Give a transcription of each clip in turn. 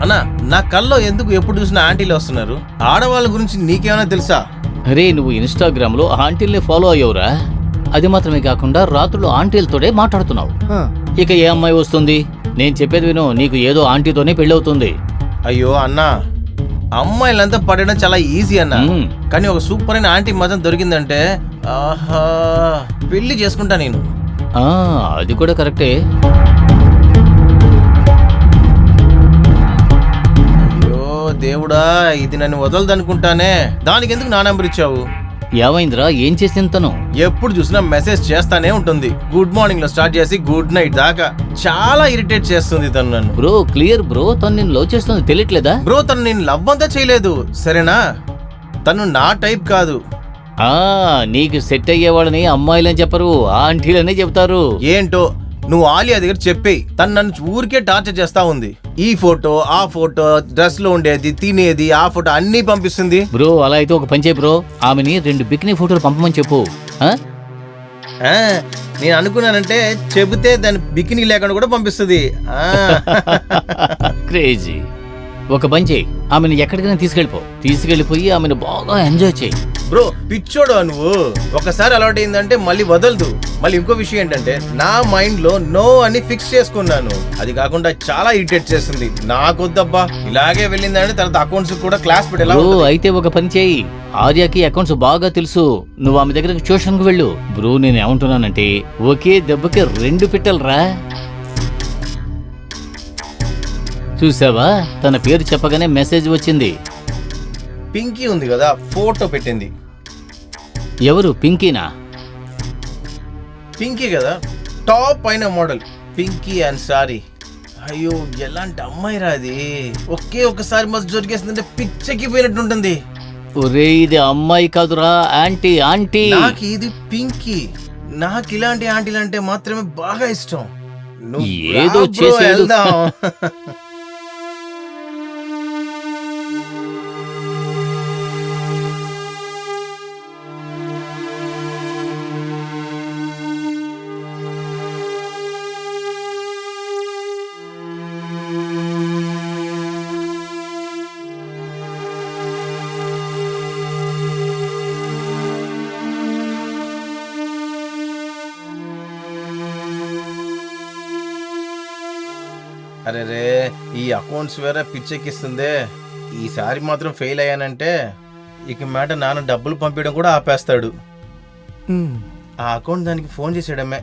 అన్నా నా కల్లో ఎందుకు ఎప్పుడు చూసినా ఆంటీలు వస్తున్నారు? ఆడవాళ్ళ గురించి నీకేమైనా తెలుసా? అరే నువ్వు ఇన్‌స్టాగ్రామ్ లో ఆంటీల్ని ఫాలో అయ్యవురా. అది మాత్రమే కాకుండా రాత్రులు ఆంటీలతోనే మాట్లాడుతున్నావు. ఇక ఏ అమ్మాయి వస్తుంది? నేను చెప్పేది విను, నీకు ఏదో ఆంటీతోనే పెళ్ళవుతుంది. అయ్యో అన్నా, అమ్మాయిలంతా పడడం చాలా ఈజీ అన్నా. కానీ ఒక సూపర్ అయిన ఆంటీ మాత్రం దొరికిందంటే ఆహా పెళ్లి చేసుకుంటా నేను. అది కూడా కరెక్టే. అయ్యో దేవుడా, ఇది నన్ను వదలదనుకుంటానే. దానికి ఎందుకు నా నెంబర్ ఇచ్చావు? ఏమైందిరా? ఏం చేసింది తను? ఎప్పుడు చూసినా మెసేజ్ చేస్తానే ఉంటుంది. గుడ్ మార్నింగ్ లో స్టార్ట్ చేసి గుడ్ నైట్ దాకా. చాలా ఇరిటేట్ చేస్తుంది తను నన్ను. బ్రో క్లియర్ బ్రో, తను నేను లవ్ చేస్తుంది తెలియట్లేదా? బ్రో తను నేను లవ్ అంతా చేయలేదు సరేనా. తను నా టైప్ కాదు. నీకు సెట్ అయ్యేవాళ్ళని అమ్మాయిలని చెప్పరు, ఆంటీలనే చెప్తారు. ఏంటో నువ్వు ఆలియా దగ్గర చెప్పేయి. తను నన్ను ఊరికే టార్చర్ చేస్తా ఉంది. ఈ ఫోటో ఆ ఫోటో, డ్రెస్ లో ఉండేది, తినేది, ఆ ఫోటో అన్ని పంపిస్తుంది. బ్రో అలా అయితే ఒక పని చేయి బ్రో, ఆమెని 2 బికినీ ఫోటోలు పంపమని చెప్పు. నేను అనుకున్నానంటే చెబితే దాని బికినీ లేకుండా కూడా పంపిస్తుంది. క్రేజీ. ఒక పని చేయి, ఆమెను ఎక్కడికైనా తీసుకెళ్ళిపోయి ఆమెను బాగా ఎంజాయ్ చేయి. బ్రో పిచ్చోడు నువ్వు. ఒకసారి అలవాటు అయిందంటే మళ్ళీ వదలదు. మళ్ళీ ఇంకో విషయం ఏంటంటే నా మైండ్ లో నో అని ఫిక్స్ చేసుకున్నాను. అది కాకుండా చాలా ఇరిటేట్ చేస్తుంది. నాకొద్దబ్బా. ఇలాగే వెళ్ళిందంటే తర్వాత అకౌంట్స్ కూడా క్లాస్ పెట్టేలా. అయితే ఒక పని చేయి, ఆర్యకి అకౌంట్స్ బాగా తెలుసు, నువ్వు ఆమె దగ్గర ట్యూషన్ కు వెళ్ళు. బ్రో నేను ఏమంటున్నానంటే ఒకే దెబ్బకి 2 పిట్టలరా. చూసావా, తన పేరు చెప్పగానే మెసేజ్ వచ్చింది. పింకీ ఉంది కదా, ఫోటో పెట్టింది. ఎవరు? పింకీనా? పింకీ కదా, టాప్ అయిన మోడల్. Pinky and sorry. అయ్యో ఎలాంటి అమ్మాయి రాది. ఒక్కసారి మస్తు దొరికేసిందంటే పిచ్చకి పోయినట్టుంటుంది. ఒరే ఇది అమ్మాయి కాదురా, ఆంటీ. నాకు ఇది పింకీ. నాకు ఇలాంటి ఆంటీలు అంటే మాత్రమే బాగా ఇష్టం. ఏదో చేసేది. అరే రే, ఈ అకౌంట్స్ వేరే పిచ్చెక్కిస్తుందే. ఈసారి మాత్రం ఫెయిల్ అయ్యానంటే ఇక మాట నాన్న డబ్బులు పంపించడం కూడా ఆపేస్తాడు. ఆ అకౌంట్ దానికి ఫోన్ చేసేయడమే.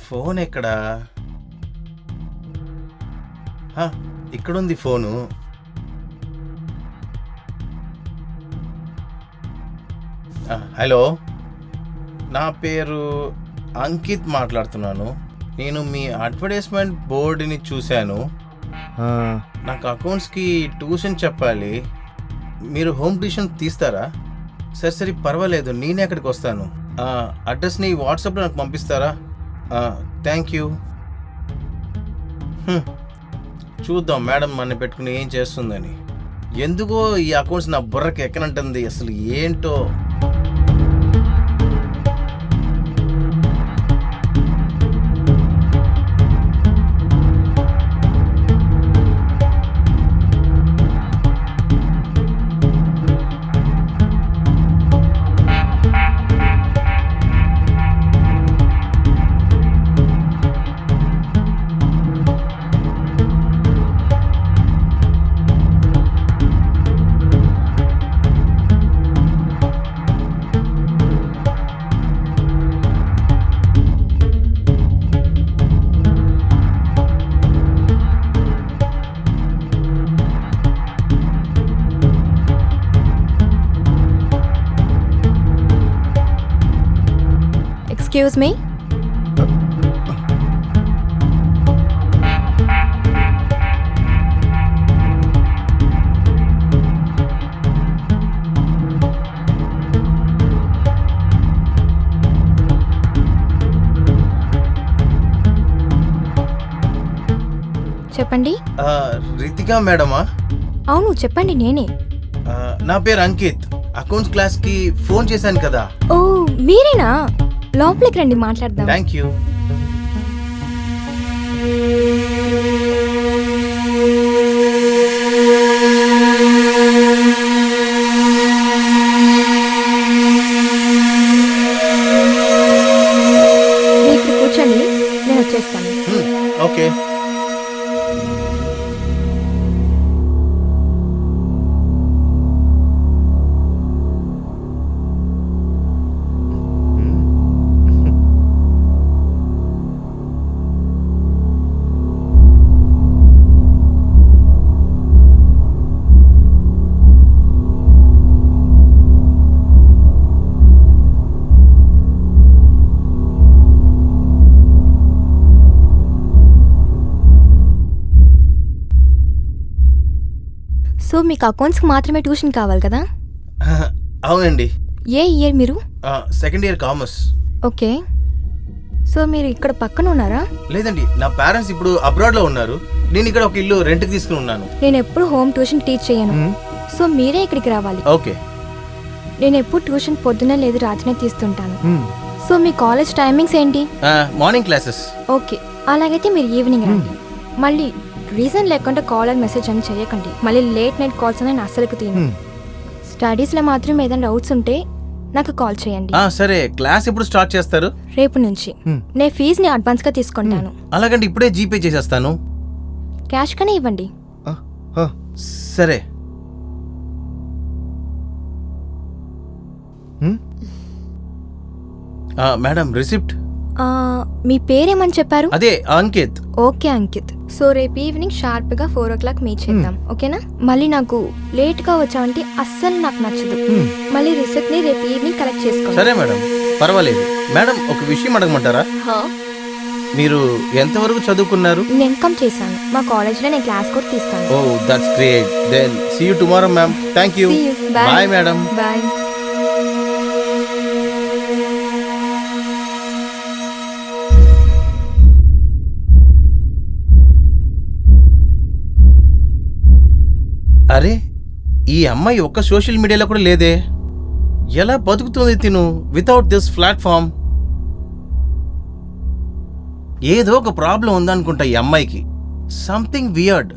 ఫోన్ ఎక్కడా? ఇక్కడుంది ఫోను. హలో, నా పేరు అంకిత్ మాట్లాడుతున్నాను. నేను మీ అడ్వర్టైజ్మెంట్ బోర్డుని చూశాను. నాకు అకౌంట్స్కి ట్యూషన్ చెప్పాలి. మీరు హోమ్ ట్యూషన్ తీస్తారా? సరే పర్వాలేదు, నేనే అక్కడికి వస్తాను. అడ్రస్ని వాట్సాప్లో నాకు పంపిస్తారా? Thank you. చూద్దాం మేడం మన పెట్టుకుని ఏం చేస్తుందని. ఎందుకో ఈ అకౌంట్స్ నా బుర్రకి ఎక్కనంటుంది. అసలు ఏంటో. Excuse me? చెప్పండి. రితికా మేడమా? అవును చెప్పండి, నేనే. నా పేరు అంకిత్. అకౌంట్స్ క్లాస్ కి ఫోన్ చేశాను కదా. ఓ మీరేనా? లోపలికి రండి మాట్లాడదాం. Thank you. సో మీకు అకౌంట్స్కి మాత్రమే ట్యూషన్ కావాలి కదా? అవునండి. ఏ ఇయర్ మీరు? Second year commerce. Okay. So మీరు ఇక్కడ పక్కన ఉన్నారా? లేదండి, నా పేరెంట్స్ ఇప్పుడు అబ్రాడ్ లో ఉన్నారు. నేను ఇక్కడ ఒక ఇల్లు రెంట్కి తీసుకుని ఉన్నాను. నేను ఎప్పుడు హోమ్ ట్యూషన్ టీచ్ చేయను. సో మీరే ఇక్కడికి రావాలి. ఓకే. నేను ఎప్పుడు ట్యూషన్ పొద్దునే లేదు రాత్రినే తీస్తుంటాను. సో మీ కాలేజ్ టైమింగ్స్ ఏంటి? Morning classes. ఓకే, అలాగైతే మీరు ఈవినింగ్ రండి. మళ్ళీ రీజన్ లేకుండా కాల్ అండ్ మెసేజ్ అని చేయకండి. మళ్ళీ లేట్ నైట్ కాల్స్ అని నేను అస్సలు తీను. స్టడీస్లో మాత్రం ఏదైనా డౌట్స్ ఉంటే నాకు కాల్ చేయండి. సరే, క్లాస్ ఎప్పుడు స్టార్ట్ చేస్తారు? రేపు నుంచి. నేను ఫీజుని అడ్వాన్స్గా తీసుకుంటాను. అలాగంటే ఇప్పుడే జీపే చేసేస్తాను. క్యాష్ కనే ఇవ్వండి. సరే. Madam, receipt. మీ పేరేమని చెప్పారు? అదే అంకిత్. ఓకే అంకిత్. సో రేపు ఈవినింగ్ షార్ప్గా 4 o'clock మీట్ చేద్దాం, ఓకేనా? మళ్ళీ నాకు లేట్గా వచ్చావంటే అస్సలు నాకు నచ్చదు. మళ్ళీ రిసిప్ట్ని రేపు ఈవినింగ్ కలెక్ట్ చేసుకోండి. సరే మేడం, పర్వాలేదు. మేడం, ఒక విషయం అడగమంటారా? మీరు ఎంతవరకు చదువుకున్నారు? నేను ఇన్కమ్ చేశాను. మా కాలేజ్లో నేను క్లాస్ కూడా తీస్తాను. Oh, that's great. Then see you tomorrow ma'am. Thank you. Bye madam. Bye. అరే, ఈ అమ్మాయి ఒక్క సోషల్ మీడియాలో కూడా లేదే. ఎలా బతుకుతుంది తిను వితౌట్ దిస్ ప్లాట్ఫామ్? ఏదో ఒక ప్రాబ్లం ఉందనుకుంటా ఈ అమ్మాయికి. Something weird.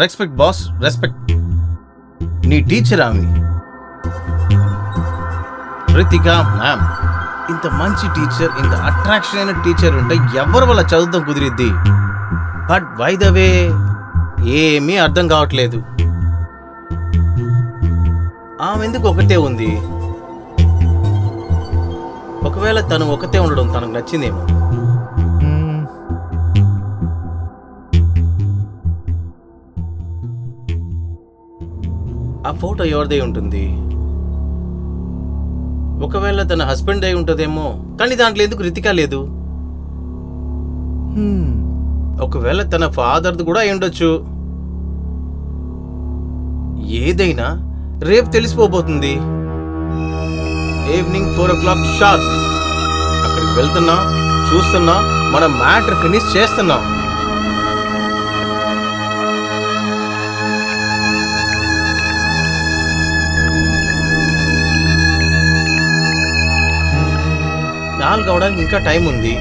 Respect boss, respect. నీ టీచర్ ఆమె రితిక మ్యామ్. ఇంత మంచి టీచర్, ఇంత అట్రాక్షన్ అయిన టీచర్ ఉంటే ఎవరి వల్ల చదువుతాం కుదిరిద్ది. బట్ బై ద వే ఏమీ అర్థం కావట్లేదు. ఆమె ఎందుకు ఒకటే ఉంది? ఒకవేళ తను ఒకతే ఉండడం తనకు నచ్చిందేమో. ఆ ఫోటో ఎవరిదై ఉంటుంది? ఒకవేళ తన హస్బెండ్ అయి ఉంటుందేమో. కానీ దాంట్లో ఎందుకు రితిక లేదు? ఒకవేళ తన ఫాదర్ది కూడా అయి ఉండొచ్చు. ఏదైనా రేపు తెలిసిపోబోతుంది. ఈవినింగ్ 4 o'clock షార్ప్ అక్కడికి వెళ్తున్నా, చూస్తున్నా, మనం మ్యాటర్ ఫినిష్ చేస్తున్నాం. నాలుగు అవడానికి ఇంకా టైం ఉంది.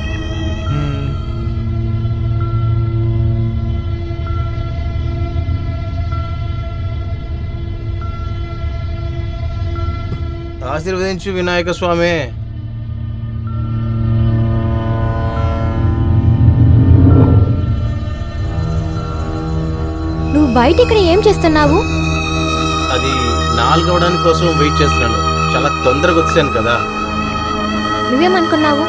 ఆశీర్వదించు వినాయక స్వామి. నువ్వు బయట ఇక్కడ ఏం చేస్తున్నావు? అది 4 అవడానికి కోసం వెయిట్ చేస్తున్నాను. చాలా తొందరగా వచ్చాను కదా. నువ్వేమనుకున్నావు?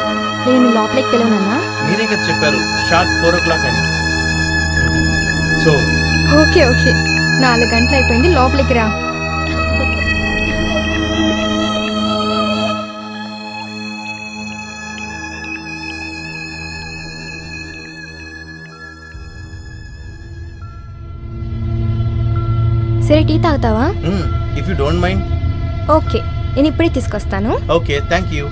నేను లోపలికి పిలవనన్నా? మీరే కదా చెప్పారు షార్ప్ 4 o'clock అని. సో ఓకే ఓకే, 4 గంటలు అయిపోయింది, లోపలికి రా. సరే, టీ తాగుతావా? If you don't mind. Okay, నేను ఇప్పుడే తీసుకొస్తాను. Okay, thank you.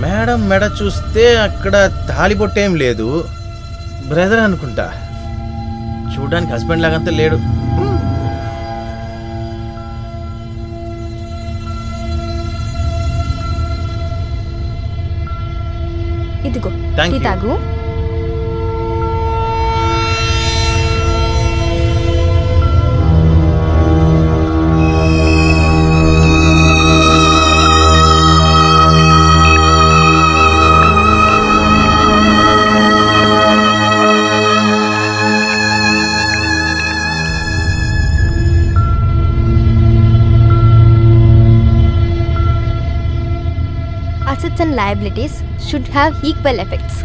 మేడం మెడ చూస్తే అక్కడ తాలిబొట్టేం లేదు. బ్రదర్ అనుకుంటా. చూడడానికి హస్బెండ్ లాగంతా లేడు. ఇదిగో Thank టీ you. తాగు. assets and liabilities should have equal effects.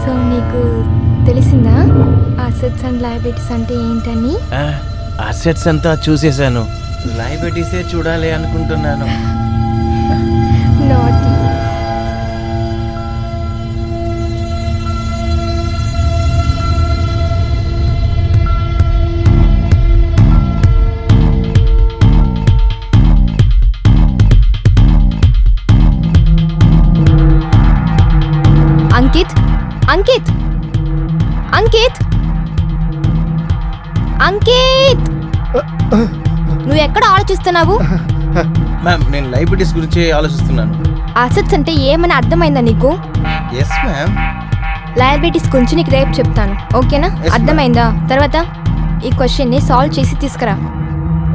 So నీకు తెలిసిందా అసెట్స్ అండ్ లయబిలిటీస్ అంటే ఏంటని? అసెట్స్ అంతా చూసేశాను, లయబిలిటీసే చూడాలి అనుకుంటున్నాను. నాటి అంకిత్ అంకిత్ అంకిత్ అంకిత్ నువ్వు ఎక్కడ ఆలోచిస్తున్నావు? మ్యామ్ నేను లయబిలిటీస్ గురించి ఆలోచిస్తున్నాను. అసెట్స్ అంటే ఏమని అర్థమైందా నీకు? Yes ma'am. లయబిలిటీస్ గురించి నీకు రేపు చెప్తాను, ఓకేనా? Yes, ma'am. అర్థమైందా? తర్వాత ఈ క్వశ్చన్ని సాల్వ్ చేసి తీసుకురా.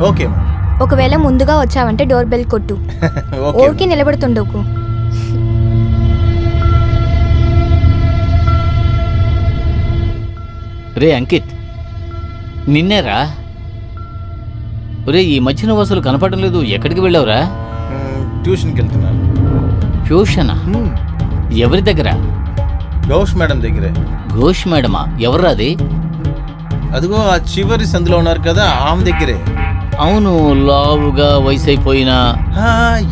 Okay ma'am. ఒకవేళ ముందుగా వచ్చావంటే డోర్ బెల్ కొట్టు. ఓకే ఓకే నిలబడుతుండవు. రే అంకిత్, నిన్నేరా? రే ఈ మధ్య నువ్వు అసలు కనపడడం లేదు, ఎక్కడికి వెళ్ళావురా? ట్యూషన్కి వెళ్తున్నాను. ట్యూషనా? ఎవరి దగ్గర? గౌష్ మేడం దగ్గరే. ఘోష్ మేడమా? ఎవర్రా అది? అదిగో ఆ చివరి సందులో ఉన్నారు కదా, ఆమె దగ్గరే. అవును, లావుగా వయసు అయిపోయిన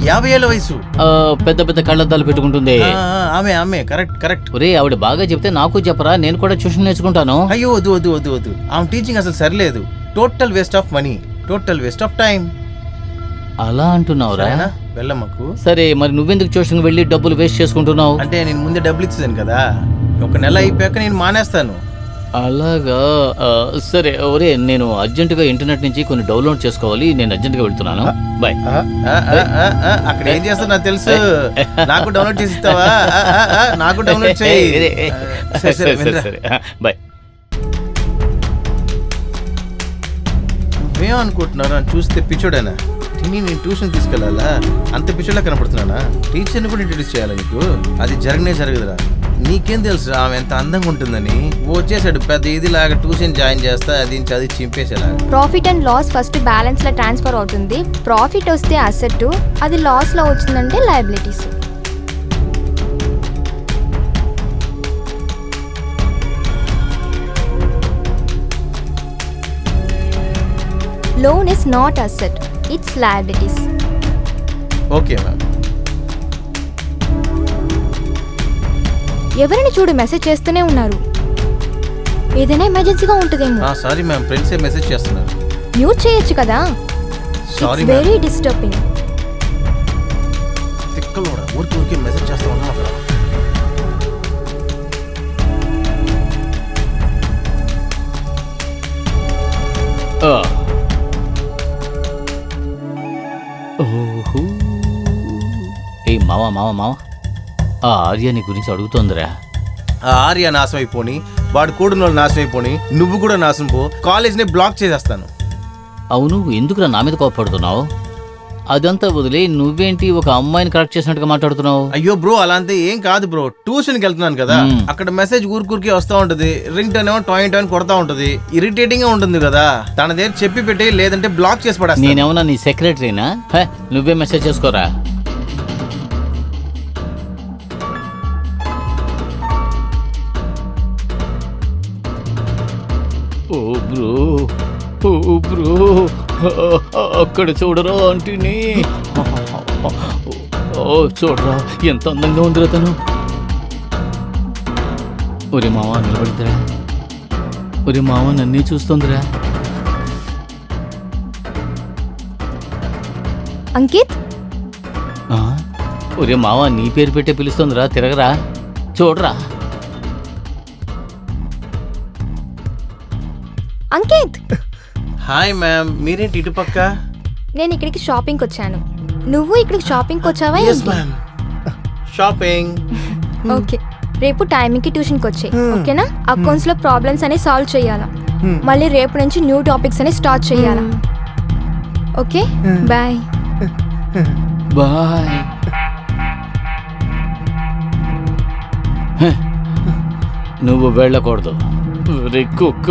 50 ఏళ్ళ వయసు, పెద్ద పెద్ద కళ్ళద్దాలు పెట్టుకుంటుంది. ఆమె ఆమె కరెక్ట్ కరెక్ట్. ఒరే ఆవిడ బాగా చెప్తే నాకు చెప్పరా, నేను కూడా ట్యూషన్ నేర్చుకుంటాను. అయ్యో వద్దు వద్దు వద్దు వద్దు, ఆమె టీచింగ్ అసలు సరిలేదు. Total waste of money, total waste of time. అలా అంటున్నావురా? వెళ్ళమ్మకు. సరే మరి నువ్వెందుకు ట్యూషన్ వెళ్ళి డబ్బులు వేస్ట్ చేసుకుంటున్నావు? అంటే నేను ముందే డబ్బులు ఇచ్చేసాను కదా, ఒక నెల అయిపోయాక నేను మానేస్తాను. అలాగా? సరే ఒరే, నేను అర్జెంటుగా ఇంటర్నెట్ నుంచి కొన్ని డౌన్లోడ్ చేసుకోవాలి, నేను అర్జెంటుగా వెళ్తున్నాను. బాయ్. అక్కడ ఏం చేస్తావు నాకు తెలుసు, నాకు డౌన్లోడ్ చేసి ఇస్తావా? నాకు డౌన్లోడ్ చేయి. సరే సరే సరే బాయ్. నువ్వేం అనుకుంటున్నావు, నన్ను చూస్తే పిచ్చోడేనా? నేను ట్యూషన్ తీసుకెళ్ళాలా? అంత పిచ్చోడ్లా కనపడుతున్నానా? టీచర్ని కూడా ఇంట్రడ్యూస్ చేయాలా నీకు? అది జరగనే జరగదురా. నీకేం తెలుసు ఆమె ఎంత అందంగా ఉంటుందని? వచ్చేసాడు పెద్ద ఇది లాగా ట్యూషన్ జాయిన్ చేస్తా, అది చదివి చింపేసేలాగా. Profit and loss first balance లో ట్రాన్స్ఫర్ అవుతుంది. ప్రాఫిట్ వస్తే అసెట్, అది లాస్ లో వచ్చిందంటే liabilities. Loan is not asset, it's liabilities. Okay ma'am. ఎవరిని చూడు మెసేజ్ చేస్తూనే ఉన్నారు, ఏదైనా ఎమర్జెన్సీగా ఉంటుందేమో. సారీ మ్యామ్, ఫ్రెండ్సే మెసేజ్ చేస్తున్నారు. మ్యూట్ చేయొచ్చు కదా. Sorry it's very disturbing. తిక్కలోడా, ఊరికి ఊరికే మెసేజ్ చేస్తా ఉన్నాం అక్కడ. ఓహో, ఏ మావా మావా మావా, ఆ ఆర్య నీ గురించి అడుగుతోందిరా. ఆ ఆర్య నాశనం అయిపోని, వాడు కూడిన వాళ్ళు నాశనం అయిపోని, నువ్వు కూడా నాశనం పో, కాలేజ్ని బ్లాక్ చేసేస్తాను. అవును, ఎందుకురా నా మీద కోపడుతున్నావు? అదంతా వదిలే, నువ్వేంటి ఒక అమ్మాయిని కరెక్ట్ చేసినట్టుగా మాట్లాడుతున్నావు? అయ్యో బ్రో, అలా అంతే ఏం కాదు బ్రో. ట్యూషన్కి వెళ్తున్నాను కదా, అక్కడ మెసేజ్ ఊరికూరికి వస్తూ ఉంటది, రింగ్ టోన్ ఏమో టాయిన్ టాయిన్ కొడతా ఉంటది, ఇరిటేటింగ్ గా ఉంటుంది కదా. తన దగ్గర చెప్పి పెట్టి, లేదంటే బ్లాక్ చేసి పడేస్తా. నేనేమన్నా నీ సెక్రటరీనా? నువ్వే మెసేజ్ చేసుకోరా. ఓ బ్రో, ఓ బ్రో, అక్కడ చూడరా ఆంటీని. ఓ చూడరా ఎంత అందంగా ఉందిరా తను. ఒరే మావా నిలబడిద్రా, ఒరే మావ నన్నే చూస్తోందిరా. అంకిత్, ఒరే మావా నీ పేరు పెట్టే పిలుస్తోందిరా, తిరగరా చూడరా. అంకిత్. హాయ్ మ్యామ్, మీరేంటి ఇటు పక్క? నేను ఇక్కడికి షాపింగ్కి వచ్చాను, నువ్వు ఇక్కడికి షాపింగ్కి వచ్చావా? షాపింగ్. ఓకే, రేపు టైంకి ట్యూషన్కి వచ్చాయి, ఓకేనా? అకౌంట్స్ లో ప్రాబ్లమ్స్ అని సాల్వ్ చేయాలా, మళ్ళీ రేపు నుంచి న్యూ టాపిక్స్ అని స్టార్ట్ చేయాలా, ఓకే? Bye bye. నువ్వు వెళ్ళకూడదు, రే కుక్క,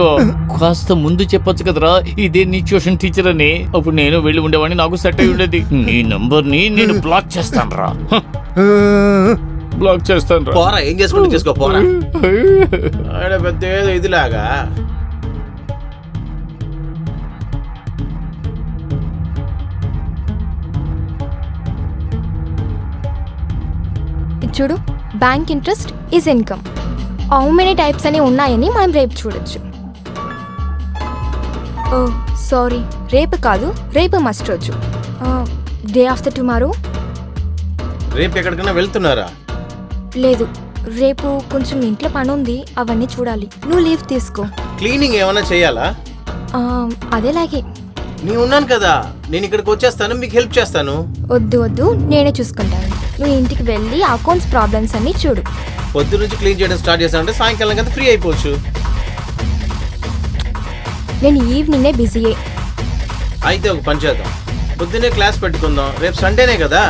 కాస్త ముందు చెప్పొచ్చు కదరా ఇదే నీ ట్యూషన్ టీచర్ అని. అప్పుడు నేను వెళ్ళి ఉండేవాడిని, నాకు సెట్ అయి ఉండేది. నీ నంబర్ ని నేను బ్లాక్ చేస్తాను రా, బ్లాక్ చేస్తాను రా. పోరా, ఏం చేసుకుంటూ చేసుకో పోరా. ఆడ పెద్ద ఏదో ఇదిలాగా. ఇది చూడు, bank interest is income. How many types అని ఉన్నాయని మనం రేపు చూడొచ్చు. ఓ సారీ, రేపు కాదు, రేపు మస్ట్ రోజు. Day after tomorrow. రేపు ఎక్కడికైనా వెళ్తున్నారా? లేదు, రేపు కొంచెం ఇంట్లో పని ఉంది, అవన్నీ చూడాలి. నువ్వు లీవ్ తీసుకో. క్లీనింగ్ ఏమైనా చేయాలా? అదేలాగే. నేను ఉన్నాను కదా, నేను ఇక్కడికి వచ్చేస్తాను, మీకు హెల్ప్ చేస్తాను. వద్దు వద్దు, నేనే చూసుకుంటాను. నువ్వు ఇంటికి వెళ్ళి అకౌంట్స్ ప్రాబ్లమ్స్ అన్నీ చూడు. పొద్దు నుంచి క్లీన్ చేయడం స్టార్ట్ చేస్తానంటే సాయంకాలం కదా ఫ్రీ అయిపోవచ్చు. నేను ఈవినింగే బిజీయే. అయితే ఒక పని చేద్దాం, పొద్దున్నే క్లాస్ పెట్టుకుందాం, రేపు సండేనే కదా.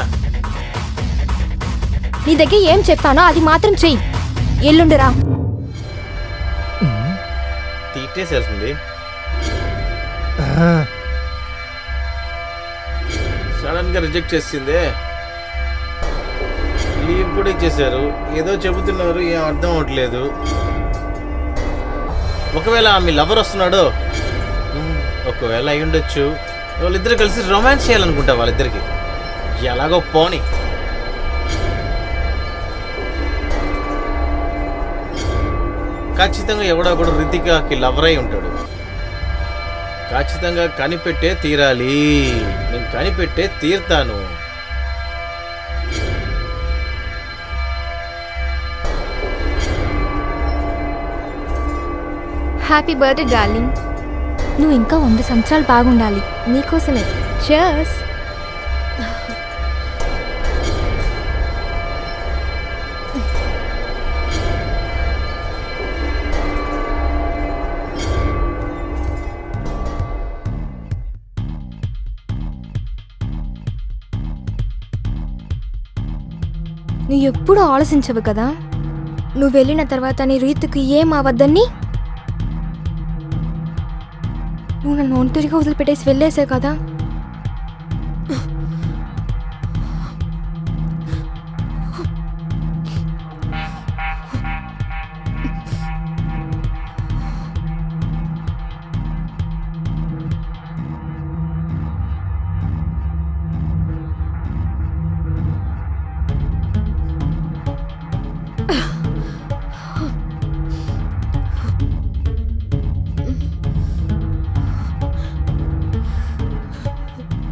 నీ దగ్గర ఏం చెప్పానో అది మాత్రం చెయ్యి. ఎల్లుండిరా. తీట్టేసేస్తుంది. సడన్ గా రిజెక్ట్ చేసిందే. లీవ్ కూడా ఇచ్చేసారు, ఏదో చెబుతున్నారు, ఏం అర్థం అవట్లేదు. ఒకవేళ మీ లవర్ వస్తున్నాడు, ఒకవేళ అయి ఉండొచ్చు. వాళ్ళిద్దరు కలిసి రొమాన్స్ చేయాలనుకుంటా, వాళ్ళిద్దరికి ఎలాగో పోని. ఖచ్చితంగా ఎవడో ఒకడు రితికాకి లవర్ అయి ఉంటాడు. ఖచ్చితంగా కనిపెట్టే తీరాలి, నేను కనిపెట్టే తీరుతాను. Happy birthday darling. నువ్వు ఇంకా 100 సంవత్సరాలు బాగుండాలి, నీకోసమే. చీర్స్. నువ్వు ఎప్పుడు ఆలోచించవు కదా, నువ్వు వెళ్ళిన తర్వాత నీ రీతికి ఏం అవద్దని. నువ్వు నన్ను ఒంటరిగా వదిలిపెట్టేసి వెళ్ళేసావు కదా.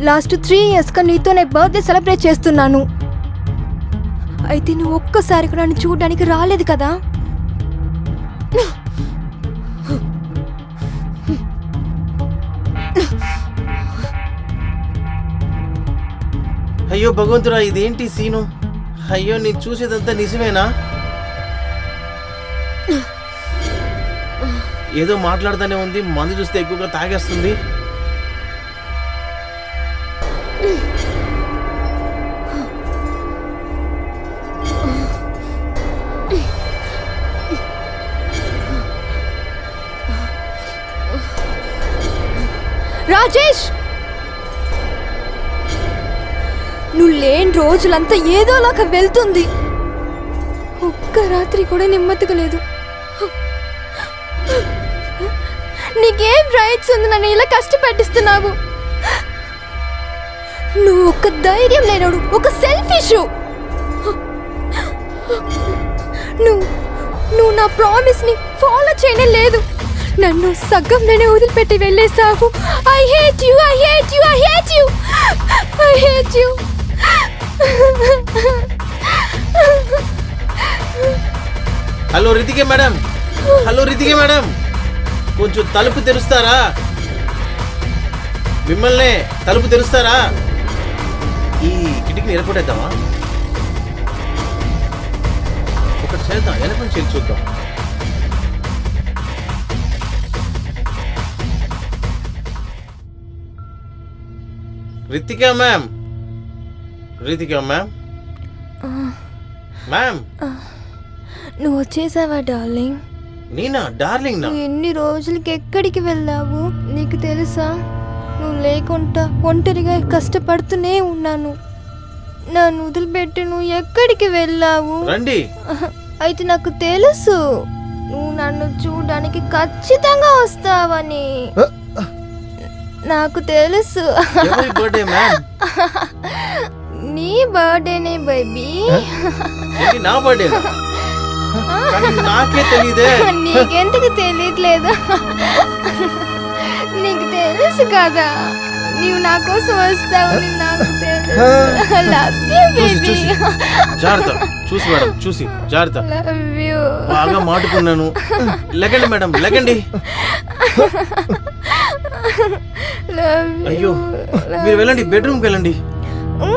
లాస్ట్ 3 ఇయర్స్గా నీతో నేను బర్త్డే సెలబ్రేట్ చేస్తున్నాను. అయితే నువ్వు ఒక్కసారి కూడా నన్ను చూడడానికి రాలేదు కదా. అయ్యో భగవంతుడా, ఇదేంటి సీను? అయ్యో, నేను చూసేదంతా నిజమేనా? ఏదో మాట్లాడుతూనే ఉంది, మందు చూస్తే ఎక్కువగా తాగేస్తుంది. రాజేష్, నువ్వు లేని రోజులంతా ఏదోలాగా వెళ్తుంది. ఒక్క రాత్రి కూడా నెమ్మదిగా లేదు. నీకేం రైట్స్ ఉంది నన్ను ఇలా కష్టపెట్టిస్తున్నావు? నువ్వు ఒక ధైర్యం లేనోడు, ఒక సెల్ఫిష్. నువ్వు నా ప్రామిస్ ని ఫాలో చేయనే లేదు. నన్ను సగ్గంలోనే వదిలిపెట్టి వెళ్ళేసావు. I hate you, I hate you, I hate you, I hate you. Hello రితికే మేడం, హలో రితికే మేడం, కొంచెం తలుపు తెరుస్తారా? మిమ్మల్ని తలుపు తెరుస్తారా? ఈ కిటికీని ఎరపడేద్దామా? ఒకటి చేద్దాం, వెనక చేసి చూద్దాం. Ritika ma'am, Ritika ma'am, ma'am. నువ్వు వచ్చేసావా డార్లింగ్? నేనా డార్లింగ్ నా నువ్వు ఎన్ని రోజులకి ఎక్కడికి వెళ్ళావు నీకు తెలుసా? నువ్వు లేకుండా ఒంటరిగా కష్టపడుతూనే ఉన్నాను. నన్ను వదిలిపెట్టి నువ్వు ఎక్కడికి వెళ్ళావు? రండి. అయితే నాకు తెలుసు నువ్వు నన్ను చూడడానికి ఖచ్చితంగా వస్తావని. నాకు తెలుసు. ఎవరి బర్త్డే మ్యామ్? నీ బర్త్డేనే బేబీ. ఏంటి నా బర్త్డే? కానీ నాకే తెలియదే. నీకెందుకు తెలియట్లేదు? నీకు తెలుసు కదా నీవు నా కోసం వస్తావని నాకు తెలుసు. Love you baby. జాగ్రత్త చూసి మేడం, చూసి జాగ్రత్త. Love you. బాగా మాటుకున్నాను. లెగండి మేడం, లెగండి. Love you. అయ్యో మీరు వెళ్ళండి, బెడ్రూమ్కి వెళ్ళండి. Oh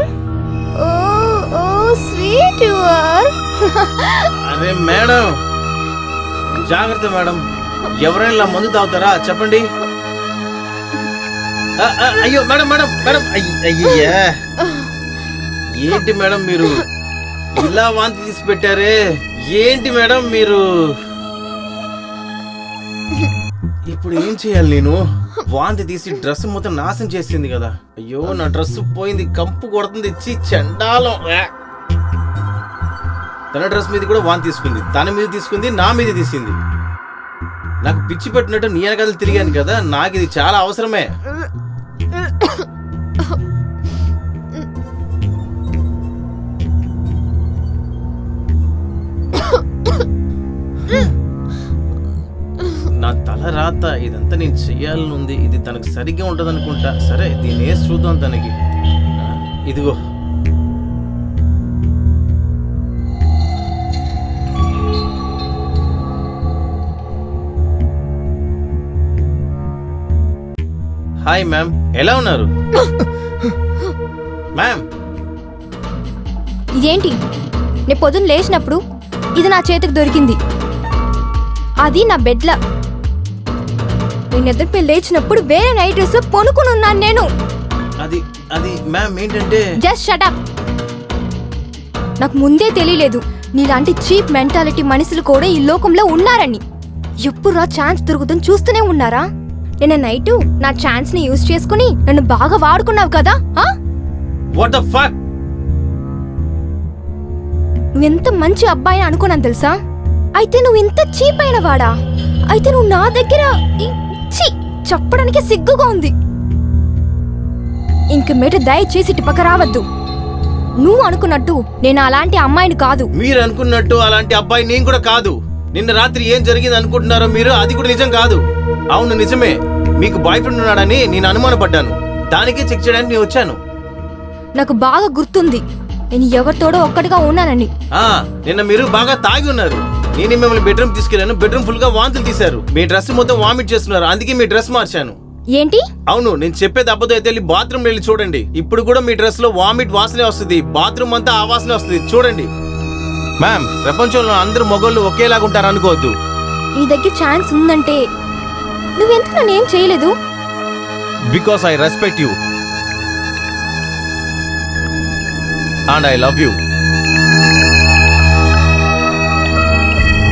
oh sweet you are. అరే మేడం జాగ్రత్త మేడం. ఎవరైనా ఇలా మందు తాగుతారా చెప్పండి. అయ్యో మేడం మేడం మేడం, అయ్యయ్యా ఏంటి మేడం మీరు ఇలా వాంతి తీసి పెట్టారే? ఏంటి మేడం మీరు? ఇప్పుడు ఏం చేయాలి నేను? వాంతి తీసి డ్రెస్ మొత్తం నాశనం చేసింది కదా. అయ్యో నా డ్రెస్ పోయింది, కంపు కొడుతుంది. ఇచ్చి చండాలం. తన డ్రెస్ మీద కూడా వాంతి తీసుకుంది, తన మీద తీసుకుంది, నా మీద తీసింది. నాకు పిచ్చి పెట్టినట్టు నీ వెనకాల తిరిగాను కదా. నాకు ఇది చాలా అవసరమే. నా తల రాత ఇదంతా నేను చెయ్యాలని ఉంది. ఇది తనకు సరిగ్గా ఉంటుంది అనుకుంటా. సరే దీన్ని వేసి చూద్దాం తనకి. ఇదిగో హాయ్ మ్యామ్, ఎలా ఉన్నారు మ్యామ్? ఇదేంటి? నేను పొద్దున్న లేచినప్పుడు ఇది నా చేతికి దొరికింది. అది నా బెడ్ల. నేను ఎదురు లేచినప్పుడు వేరే నైట్ డ్రెస్ పొనుకుని ఉన్నాను నేను. అది అది మ్యామ్ ఏంటంటే జస్ట్ షట్ అప్. నాకు ముందే తెలియలేదు నీలాంటి చీప్ మెంటాలిటీ మనుషులు కూడా ఈ లోకంలో ఉన్నారని. ఎప్పుడు ఛాన్స్ దొరుకుతుంది చూస్తూనే ఉన్నారా? నిన్న నైట్ నా ఛాన్స్ ని యూజ్ చేసుకుని నన్ను బాగా వాడుకున్నావు కదా. What the fuck? నువ్వెంత మంచి అబ్బాయి అనుకున్నాను తెలుసా? అయితే నువ్వు ఇంత చీప్ అయిన వాడా? అయితే నువ్వు నా దగ్గర చెప్పడానికి సిగ్గుగా ఉంది. ఇంక మీట దయచేసి ఇటు పక్క రావద్దు. నువ్వు అనుకున్నట్టు నేను అలాంటి అమ్మాయిని కాదు. మీరు అనుకున్నట్టు అలాంటి అబ్బాయి నేను కూడా కాదు. నిన్న రాత్రి ఏం జరిగింది అనుకుంటున్నారో మీరు, అది కూడా నిజం కాదు. అవును నిజమే, మీకు బాయ్ ఫ్రెండ్ ఉన్నాడని నేను అనుమానపడ్డాను. దానికే చెక్ చేయడానికి నేను వచ్చాను. నాకు బాగా గుర్తుంది నేను ఎవరితోడో ఒక్కటిగా ఉన్నానని. నిన్న మీరు బాగా తాగి ఉన్నారు. నేను మిమ్మల్ని బెడ్రూమ్ తీసుకెళ్లాను. బెడ్రూమ్ ఫుల్ గా వాంతులు తీశారు. మీ డ్రెస్ మొత్తం వామిట్ చేస్తున్నారు. అందుకే మీ డ్రెస్ మార్చాను. ఏంటి? అవును, నేను చెప్పేది అబద్ధం అయితే వెళ్ళి బాత్రూమ్ వెళ్ళి చూడండి. ఇప్పుడు కూడా మీ డ్రెస్ లో వామిట్ వాసనే వస్తుంది. బాత్రూమ్ అంతా ఆ వాసనే వస్తుంది. చూడండి మ్యామ్, ప్రపంచంలో అందరూ మగోళ్ళు ఒకేలాగా ఉంటారు అనుకోవద్దు. నీ దగ్గర ఛాన్స్ ఉందంటే నువ్వెంత నన్నేం చేయలేదు. Because I respect you and I love you.